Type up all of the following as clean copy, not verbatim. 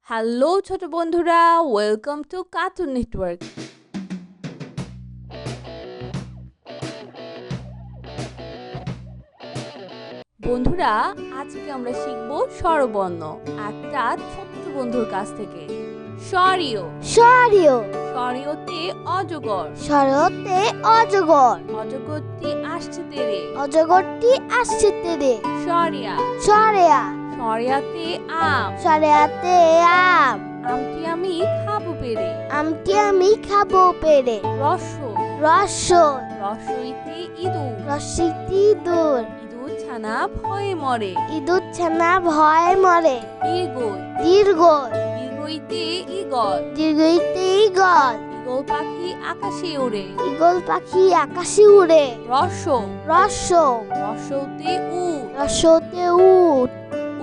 Hello ছোট বন্ধুরা, welcome to cartoon network. বন্ধুরা, আজকে আমরা শিখব স্বরবর্ণ একটা ছোট্ট বন্ধুর কাছ থেকে। স্বরীয় স্বরীয় স্বরীয়তে অজগর, স্বরতে অজগর, অজগরটি আসছে তেরে। অজগরটি আসছে তেরে। স্বরিয়া স্বরেয়া স্বরিয়াতে আম, স্বরেয়াতে আম, আমটি আমি খাবো পেরে। আমটি আমি খাবো পেরে। রস্য রস্য রস্যইতে ইঁদুর, রসিকটি দূর, ইঁদুর ছানা ভয়ে মরে। ইঁদুর ছানা ভয় মরে। দীর্ঘই দীর্ঘ দীর্ঘইতে ইগল, দীর্ঘইতে ইগল, ইগল পাখি আকাশে ওড়ে। ইগল পাখি আকাশে উড়ে। রস্য রস্য রস্যতে উট, রস্যতে উট,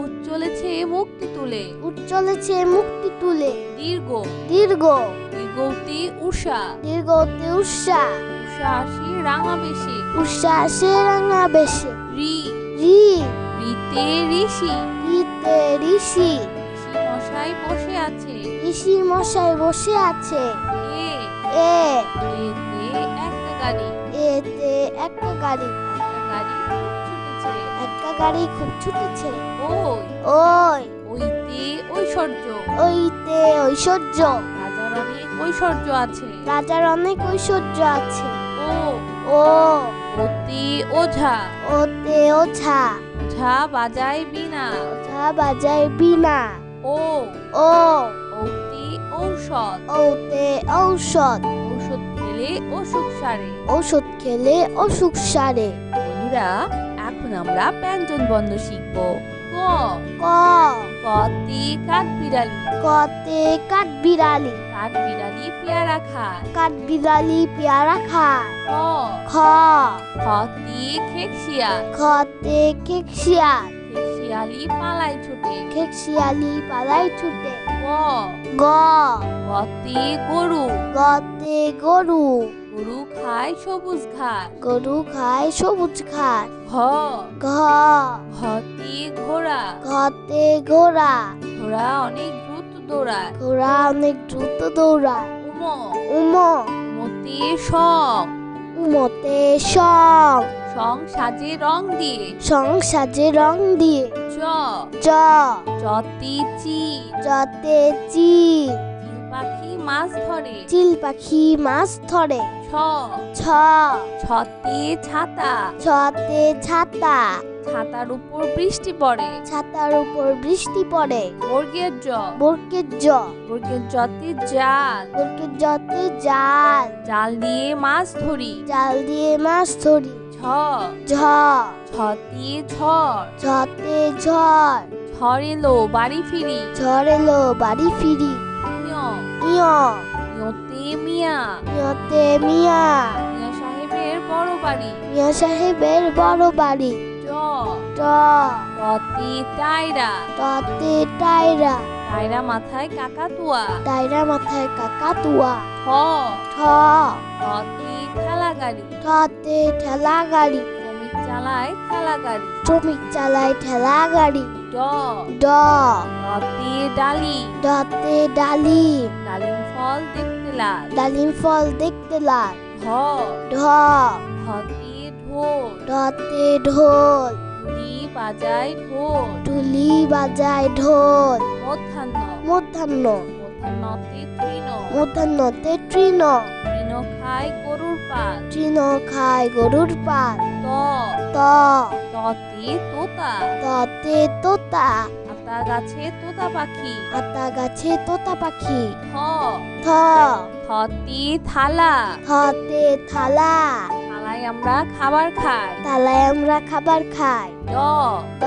উট চলেছে মুক্তি তুলে। উট চলেছে মুক্তি তুলে। দীর্ঘ দীর্ঘ দীর্ঘতে উষা, দীর্ঘতে উষা, উষা আসে রাঙা বেশে। উষা আসে রাঙা বেশে। রি রি রিতে ঋষি, রিতে ঋষি, ঋষি মশাই বসে আছে। ঋষি মশাই বসে আছে। এ এ এতে একটা গাড়ি, এতে একটা গাড়ি, একটা গাড়ি খুব ছুটেছে। একটা গাড়ি খুব ছুটেছে। ওই ওই ওইতে ঐশ্বর্য, ওইতে ঐশ্বর্য, রাজার অনেক ঐশ্বর্য আছে। রাজার অনেক ঐশ্বর্য আছে। ও ও ওতে ওঝা, ওতে ওঝা, ওঝা বাজায় বীণা। ওঝা বাজায় বীণা। ও ও ওতে ঔষধ, ওতে ঔষধ, ঔষধ খেলে অসুখ সারে। ঔষধ খেলে অসুখ সারে। বন্ধুরা, এখন আমরা ব্যঞ্জন বর্ণ শিখব। ক ক কতে কাঠবিড়ালি, কতে কাঠবিড়ালি, কাঠবিড়ালি পেয়ারা খায়। কাঠবিড়ালি পেয়ারা খায়। খ খ খতে খেকশিয়াল, খতে খেকশিয়াল, খেকশিয়ালি পালায় ছুটে। খেকশিয়ালি পালায় ছুটে। গ গ গতে গরু, গতে গরু, গরু খায় সবুজ ঘাস। গরু খায় সবুজ ঘাস। ঘ ঘ ঘতে ঘোড়া, ঘতে ঘোড়া, ঘোড়া অনেক দ্রুত দৌড়ায়। ঘোড়া অনেক দ্রুত দৌড়ায়। উম উম উমতে সং, উমতে সং, সং সাজে রং দিয়ে। সং সাজে রং দিয়ে। চ চ চতে চিল, চতে চিল, চিল পাখি মাছ ধরে। চিল পাখি মাছ ধরে। ছ ছ ছতে ছাতা, ছতে ছাতা, ছাতার উপর বৃষ্টি পড়ে। ছাতার উপর বৃষ্টি পড়ে। বর্গের জ বর্গের জ, বর্গের জতে জাল, বর্গের জতে জাল, জাল দিয়ে মাছ ধরি। জাল দিয়ে মাছ ধরি। ঝ ঝ ঝতে ঝড়, ঝতে ঝড়, ঝড় এলো বাড়ি ফিরি। ঝড় এলো বাড়ি ফিরি। ঞ ইয় ঞতে মিয়া, ইয়তে মিয়া, মিয়া সাহেবের বড় বাড়ি। মিয়া সাহেবের বড় বাড়ি। ট ট টতে টায়রা, টতে টায়রা, টায়রা মাথায় কাকাতুয়া। টায়রা মাথায় কাকাতুয়া। ঠ ঠ ঠতে ঠেলা গাড়ি, ঠতে ঠেলা গাড়ি, শ্রমিক চালায় ঠেলা গাড়ি। শ্রমিক চালায় ঠেলা গাড়ি। ড ড ডতে ডালি, ডতে ডালিম, ডালিম ফল দেখতে লাল। ডালিম ফল দেখতে লাল। ঢ ঢ ঢতে ঢোল, ঢতে ঢোল, ঢুলি বাজায় ঢোল। ঢুলি বাজায় ঢোল। মধ্যাহ্ন মধ্যাহ্ন মধ্যাহ্নতে তৃণ, মধ্যাহ্নতে তৃণ, তৃণ খায় গরুর পাল। তৃণ খায় গরুর পাল। ত ত ততে তোতা, ততে তোতা, আতা গাছে তোতা পাখি। আতা গাছে তোতা পাখি। থ থ থতে থালা, থতে থালা, থালায় আমরা খাবার খাই। থালায় আমরা খাবার খাই। দ দ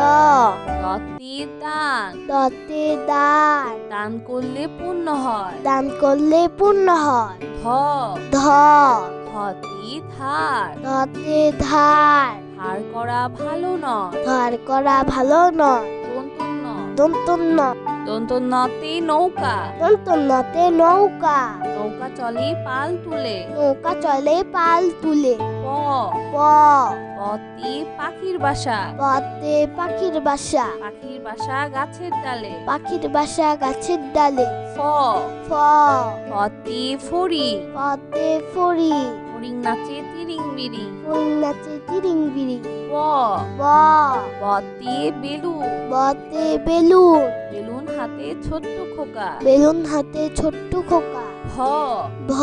দতে দান, দতে দান, দান করলে পুণ্য হয়। দান করলে পুণ্য হয়। ধ ধ ধতে ধার, ধতে ধার, ধার করা ভালো নয়। ধার করা ভালো নয়। দন্তন্য দন্তন্য দ দন্তন্নতে নৌকা, দন্তন্নতে নৌকা, নৌকা চলে পাল তুলে। নৌকা চলে পাল তুলে। প, প, পতে পাখির বাসা, পতে পাখির বাসা, পাখির বাসা গাছের ডালে। পাখির বাসা গাছের ডালে। ফ, ফ, ফতে ফড়ি, পতে ফড়ি, ফড়িং নাচে তিরিং বিরিং। ফড়িং নাচে তিরিং বিরিং। ব, ব, বতে বেলুন, বতে বেলুন, বেলুন হাতে ছোট্ট খোকা। বেলুন হাতে ছোট্ট খোকা। ভ, ভ,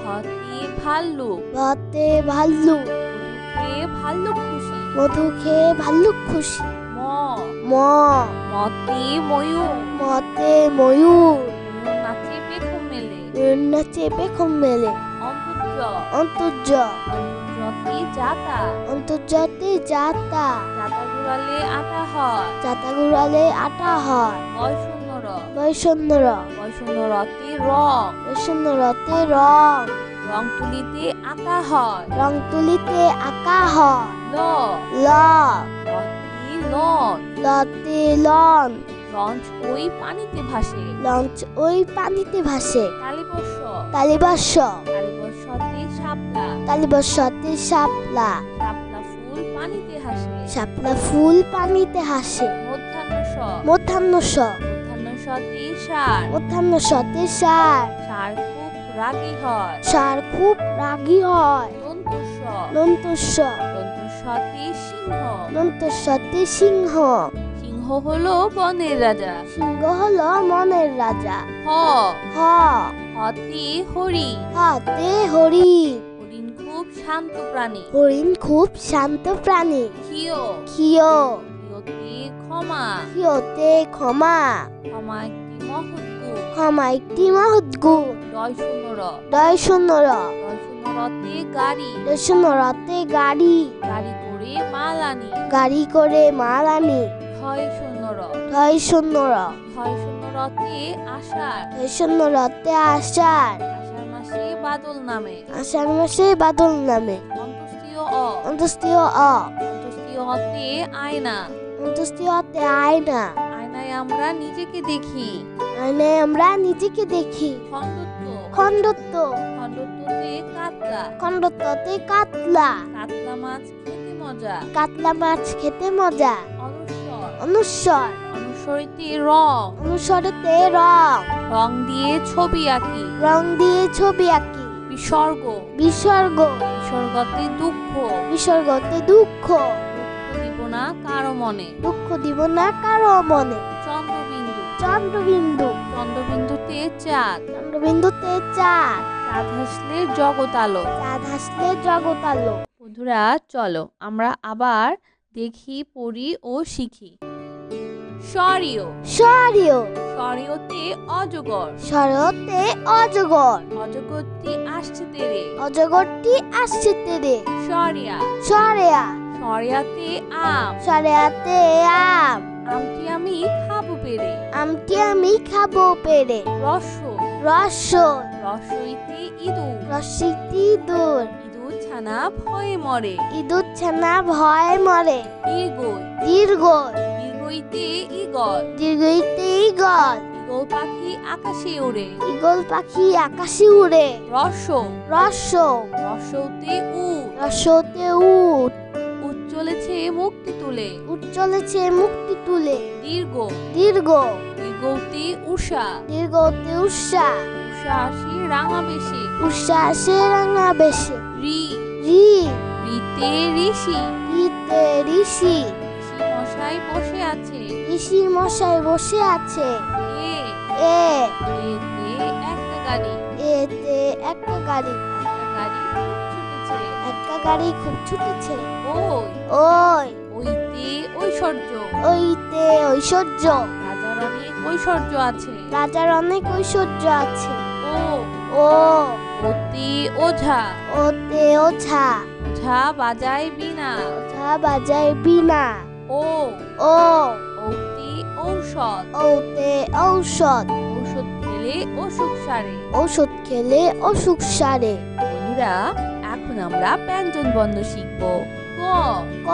ভতে ভাল্লুক, ভতে ভাল্লুক, মধুকে ভাল্লুক খুশি। মধু খেয়ে ভাল্লুক খুশি। ম, ম, মতে ময়ূর, মতে ময়ূর, ময়ূর নাচে পেখম মেলে। ময়ূর নাচে পেখম মেলে। অন্তর্য, অন্তর্য, অন্তর্যতে যাতা, অন্তর্জাতে যাতা, যাতা ঘুরালে আটা হয়। যাতা ঘুরালে আটা হয়। বয়শূন্য র, বৈষণ্যর, বয়শূন্য রতে রং, বৈষণ্যরতে রং, রং তুলিতে আঁকা হয়। রং তুলিতে আঁকা হয়। ল, ল, লতে লন, লতে লন, লঞ্চ ওই পানিতে ভাসে। লঞ্চ ওই পানিতে ভাসে। কালীবর্ষ, কালীবর্ষ, কালীবর্ষতে শাপলা, কালীবর্ষতে শাপলা, শাপলা ফুল পানিতে হাসে। শাপলা ফুল পানিতে হাসে। মধ্যাহ্ন স, মধ্যাহ্ন স, মধ্যাহ্ন সতে ষাঁড়, মধ্যাহ্ন সতে ষাঁড়, ষাঁড় খুব রাগী হয়। ষাঁড় খুব রাগী হয়। দন্তস্ব, দন্তস্ব, দন্তস্বতে সিংহ, দন্তস্বতে সিংহ, সিংহ হলো বনের রাজা। সিংহ হলো মনের রাজা। হ, হ, হতে হরিণ, হাতে হরিণ, হরিণ খুব শান্ত প্রাণী। হরিণ খুব শান্ত প্রাণী। ক্ষিয়, ক্ষিয়, ক্ষিয়তে ক্ষমা, ক্ষিয়তে ক্ষমা, ক্ষমা একটি মহৎ গুণ। ক্ষমা একটি মহৎ গুণ। ডয় শূন্য র, ডয় শূন্য র, ডয় শূন্য রতে গাড়ি, ডয় শূন্য রতে গাড়ি, গাড়ি করে মাল আনি। গাড়ি করে মাল আনি। ক্ষয় শূন্য র, ঢয় শূন্য র, ক্ষয় শূন্য রতে আষাঢ়, ঢয় শূন্য রতে আষাঢ়, আষাঢ় মাসে বাদল নামে। আষাঢ় মাসে বাদল নামে। অন্তস্তীয় অ, অন্তস্তীয় অ, অন্তস্তীয় অতে আয়না, অন্তস্তীয় অতে আয়না, আয়নায় আমরা নিজেকে দেখি। আয়নায় আমরা নিজেকে দেখি। খণ্ডত্ব, খণ্ডত্ব, খণ্ডত্বতে কাতলা, খণ্ডত্বতে কাতলা, কাতলা মাছ খেতে মজা। কাতলা মাছ খেতে মজা। অনুস্বর, অনুস্বর, অনুসরিতে রং, অনুস্বরতে রং, রং দিয়ে ছবি আঁকি। রং দিয়ে ছবি আঁকি। বিসর্গ, বিসর্গ, বিসর্গতে দুঃখ, বিসর্গতে দুঃখ, দুঃখ দিব না কারো মনে। দুঃখ দিব না কারো মনে। চন্দ্রবিন্দু, চন্দ্রবিন্দু, চন্দ্রবিন্দুতে চাঁদ, চন্দ্রবিন্দুতে চাঁদ, চাঁদ হাসলে জগৎ আলো। চাঁদ হাসলে জগৎ আলো। বন্ধুরা চলো আমরা আবার দেখি, পড়ি ও শিখি। স্বরীয়, স্বরীয়, স্বরীয়তে অজগর, শরতে অজগর, অজগরটি আসছে তেরে। অজগরটি আসছে তেরে। স্বরিয়া, সরেয়া, স্বরিয়াতে আম, সরেয়াতে আম, আমটি আমি খাবো পেরে। আমটি আমি খাবো পেরে। রস্য, রসই, রস্যইতে ইঁদুর, রসিটি দূর, ইঁদুর ছানা ভয়ে মরে। ইঁদুর ছানা ভয় মরে। দীর্ঘই, দীর্ঘই, দীর্ঘইতে ইগল, দীর্ঘইতে ইগল, ইগল পাখি আকাশে ওড়ে। ইগল পাখি আকাশে উড়ে। রস্য, রস, রস্যতে উট, রসতে উঠ, উট চলেছে মুক্তি তুলে। উঠ চলেছে মুক্তি তুলে। দীর্ঘ, দীর্ঘ, দীর্ঘতে উষা, দীর্ঘতে উষা, উষা আসি রাঙা বেশে। উষা আসে রাঙা বেশে। রি, রি, রিতে ঋষি, রিতে ঋষি, ঋষি মশাই বসে আছে। ঋষি মশাই বসে আছে। এ, এ, এতে একটা গাড়ি, এতে একটা গাড়ি, একটা গাড়ি খুব ছুটেছে। একটা গাড়ি খুব ছুটেছে। ওই, ওই, ওইতে ঐশ্বর্য, ওইতে ঐশ্বর্য, রাজার অনেক ঐশ্বর্য আছে। রাজার অনেক ঐশ্বর্য আছে। ও, ও, ওতে ওঝা, ওতে ওঝা, ওঝা বাজায় বীণা। ওঝা বাজায় বীণা। ও, ও, ওতে ঔষধ, ওতে ঔষধ, ঔষধ খেলে অসুখ সারে। ঔষধ খেলে অসুখ সারে। বন্ধুরা এখন আমরা ব্যঞ্জন বর্ণ শিখব। ক, ক,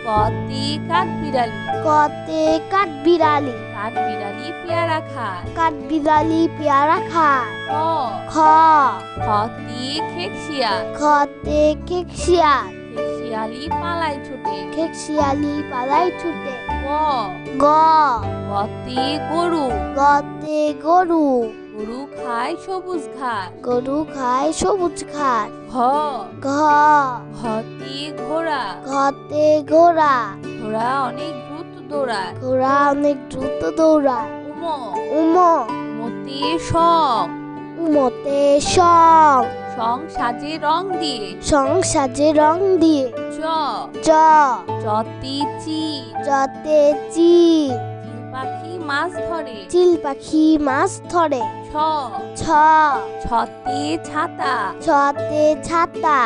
কতে কাঠবিড়ালি, কতে কাঠবিড়ালি, কাঠ বিড়ালি পেয়ারা খায়। কাঠবিড়ালি পেয়ারা খায়। খ খ খতে খেকশিয়াল। খতে খেকশিয়াল। খেকশিয়ালি পালায় ছুটে। খেকশিয়ালি পালায় ছুটে। গ গ গতে গরু। গতে গরু। গরু খায় সবুজ ঘাস। গরু খায় সবুজ ঘাস। ঘ ঘ ঘতে ঘোড়া। ঘতে ঘোড়া। ঘোড়া অনেক দ্রুত দৌড়ায়। ঘোড়া অনেক দ্রুত দৌড়ায়। উম উম উমতে সং। উমতে সং। সং সাজে রং দিয়ে। সং সাজে রং দিয়ে। জ জ জতে চিল। জতে চিল। চিল পাখি মাছ ধরে। চিল পাখি মাছ ধরে। ছ ছ ছতে ছাতা। ছতে ছাতা।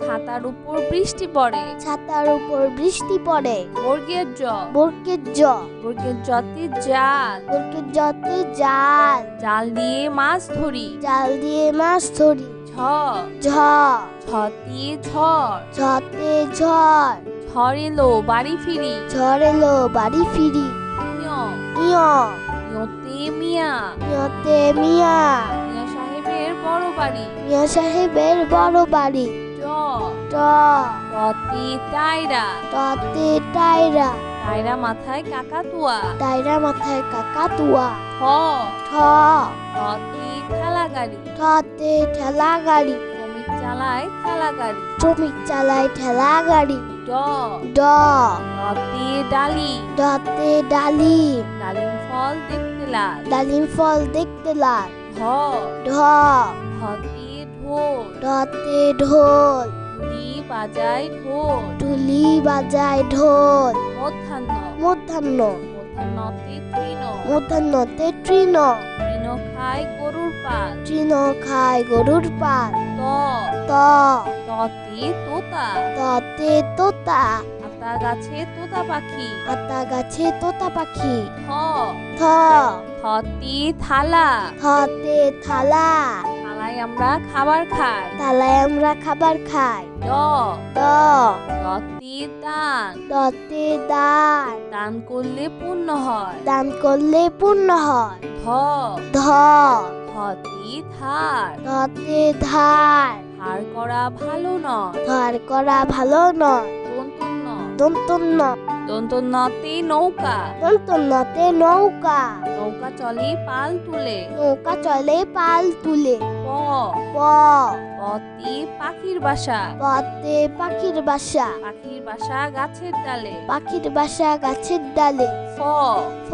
ছাতার উপর বৃষ্টি পড়ে। ছাতার উপর বৃষ্টি পড়ে। বর্গের জ বর্গের জ বর্গের জতে জাল। বর্গের জতে জাল। জাল দিয়ে মাছ ধরি। জাল দিয়ে মাছ ধরি। ঝ ঝ ঝতে ঝড়। ঝতে ঝড়। ঝড় এলো বাড়ি ফিরি। ঝড় এলো বাড়ি ফিরি। ইয় ইয় ইয়তে মিয়া। ইয়তে মিয়া। মিয়া সাহেবের বড় বাড়ি। মিয়া সাহেবের বড় বাড়ি। ট ট টতে টায়রা। টতে টায়রা। টায়রা মাথায় কাকাতুয়া। টায়রা মাথায় কাকাতুয়া। ঠ ঠ টতে ঠেলা গাড়ি। ঠতে ঠেলা গাড়ি। শ্রমিক চালায় ঠেলা গাড়ি। শ্রমিক চালায় ঠেলা গাড়ি। ড ড ডতে ডালি। ডতে ডালিম। ডালিম ফল দেখতে লাল। ডালিম ফল দেখতে লাল। ঢ ঢ ঢতে ঢোল। ঢতে ঢোল। ঢুলি বাজায় ঢোল। ঢুলি বাজায় ঢোল। মধ্যাহ্ন মধ্যাহ্ন মধ্যাহ্নতে তৃণ। মধ্যাহ্নতে তৃণ। তৃণ খায় গরুর পাল। তৃণ খায় গরুর পাল। ত ত ততে তোতা। ততে তোতা। আতা গাছে তোতা পাখি। আতা গাছে তোতা পাখি। থ থ থতে থালা। থতে থালা। থালায় আমরা খাবার খাই। থালায় আমরা খাবার খাই। দ দ দতে দান। দতে দান। দান করলে পুণ্য হয়। দান করলে পুণ্য হয়। ধ ধ ধতে ধার। ধতে ধার। ধার করা ভালো নয়। ধার করা ভালো নয়। দন্তন্য দন্তন্য দন্তন্যতে নৌকা। দন্তন্যতে নৌকা। নৌকা চলে পাল তুলে। নৌকা চলে পাল তুলে। প প পতে পাখির বাসা। পথে পাখির বাসা। পাখির বাসা গাছের ডালে। পাখির বাসা গাছের ডালে। ফ ফ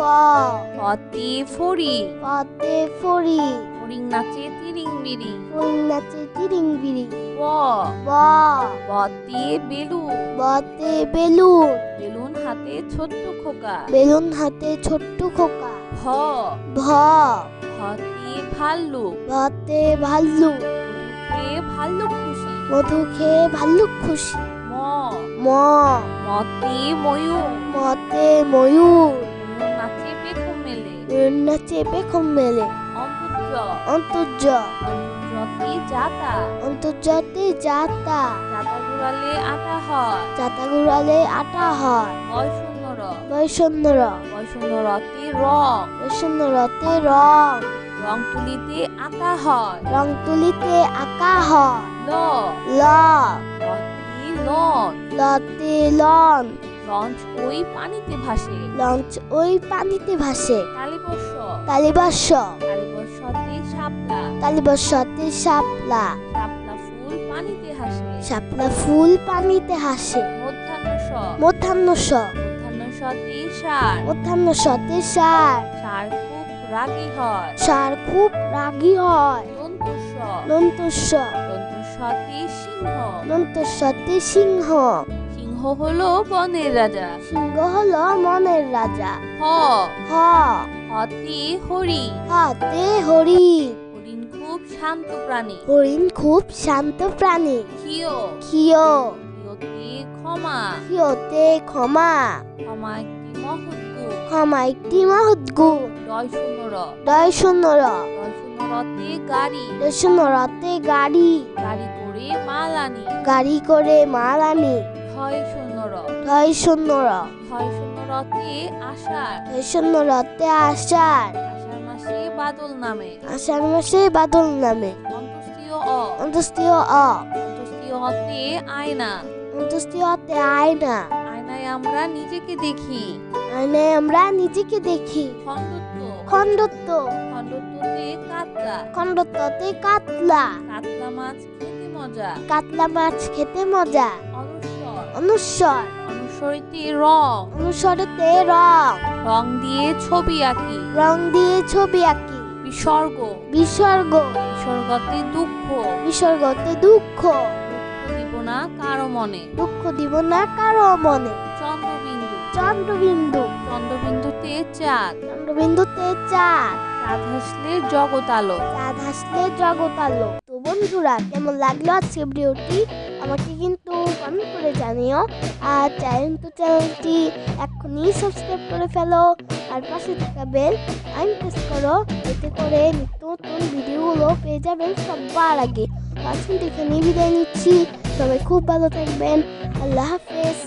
ফতে ফড়ি। পথে ফড়ি। ফড়িং নাচে তিরিং বিরিং। ফড়িং নাচে তিরিং বিরিং। ব ব বতে বেলুন। বতে বেলুন। বেলুন হাতে ছোট্ট খোকা। বেলুন হাতে ছোট্ট খোকা। ভ ভ ভতে ভাল্লুক। ভতে ভাল্লুক। খেয়ে ভাল্লুক খুশি। মধু খেয়ে ভাল্লুক খুশি। ম ম মতে ময়ূর। মতে ময়ূর। ময়ূর নাচে পেখম মেলে। ময়ূর নাচে পেখম মেলে। অন্তর্য অন্তর্য অন্তর্যতে জাতা। অন্তর্জাতে যাতা। জাতা ঘুরালে আটা হয়। যাতা ঘুরালে আটা হয়। বয়শূন্য র। বৈষণ্যর বয়শূন্য রতে রং। বৈষণ্যরতে রং। রং তুলিতে আঁকা হয়। রং তুলিতে আঁকা হয়। ল ল লতে লঞ্চ। লতে লন। লঞ্চ ওই পানিতে ভাসে। লঞ্চ ওই পানিতে ভাসে। কালীবর্ষ কালীবর্ষ কালীবর্ষতে শাপলা। কালীবর্ষতে শাপলা। শাপলা ফুল পানিতে হাসে। শাপলা ফুল পানিতে হাসে। মধ্যাহ্ন স মধ্যাহ্ন স মধ্যাহ্ন সতে ষাঁড়। মধ্যাহ্ন সতে ষাঁড়। ষাঁড় খুব রাগী হয়। ষাঁড় খুব রাগী হয়। দন্তস্ব নন্তস্ব দন্তস্বতে সিংহ। নন্তস্বতে সিংহ। সিংহ হলো বনের রাজা। সিংহ হলো মনের রাজা। হ হ হতে হরিণ। হাতে হরিণ। হরিণ খুব শান্ত প্রাণী। হরিণ খুব শান্ত প্রাণী। ক্ষিয় ক্ষিয় ক্ষিয়তে ক্ষমা। ক্ষিয়তে ক্ষমা। ক্ষমা একটি মহৎ গুণ। ক্ষমা একটি মহৎ গুণ। ডয় শূন্য র। ডয় শূন্য র। ডয় শূন্য রতে গাড়ি। ডয় শূন্য রতে গাড়ি। গাড়ি করে মাল আনি। গাড়ি করে মাল আনি। ক্ষয় শূন্য র। ঢয় শূন্য র। ক্ষয় শূন্য রতে আষাঢ়, শূন্য রতে আষাঢ়, আষাঢ় মাসে বাদল নামে, আষাঢ় মাসে বাদল নামে, অন্তস্তীয় অ, অন্তস্তীয় অ, অন্তস্তীয় অতে আয়না, অন্তস্তীয় অতে আয়না, আয়নায় আমরা নিজেকে দেখি, আয়নায় আমরা নিজেকে দেখি, খণ্ডত্ব, খণ্ডত্ব, খণ্ডত্বতে কাতলা, খণ্ডত্বতে কাতলা, কাতলা মাছ খেতে মজা, কাতলা মাছ খেতে মজা, অনুস্বর, অনুস্বর, অনুস্বরিতে রং, অনুস্বরতে রং, রং দিয়ে ছবি আঁকি, রং দিয়ে ছবি আঁকি, বিসর্গ, বিসর্গ, বিসর্গতে দুঃখ, বিসর্গতে দুঃখ, দুঃখ দিব না কারো মনে, দুঃখ দিব না কারো মনে, চন্দ্রবিন্দু, চন্দ্রবিন্দু, চন্দ্রবিন্দুতে চাঁদ, চন্দ্রবিন্দুতে চাঁদ, চাঁদ হাসলে জগৎ আলো। চাঁদ হাসলে জগৎ আলো। তো বন্ধুরা, কেমন লাগলো আজকে ভিডিওটি আমাকে কিন্তু কমেন্ট করে জানিও। আর চ্যানেলটি এখনই সাবস্ক্রাইব করে ফেলো, আর পাশে থাকা বেল আইকন প্রেস করো, এতে করে নিত্য নতুন ভিডিওগুলো পেয়ে যাবেন সবার আগে। আজকে এখানেই বিদায় নিচ্ছি, সবাই খুব ভালো থাকবেন। আল্লাহ হাফেজ।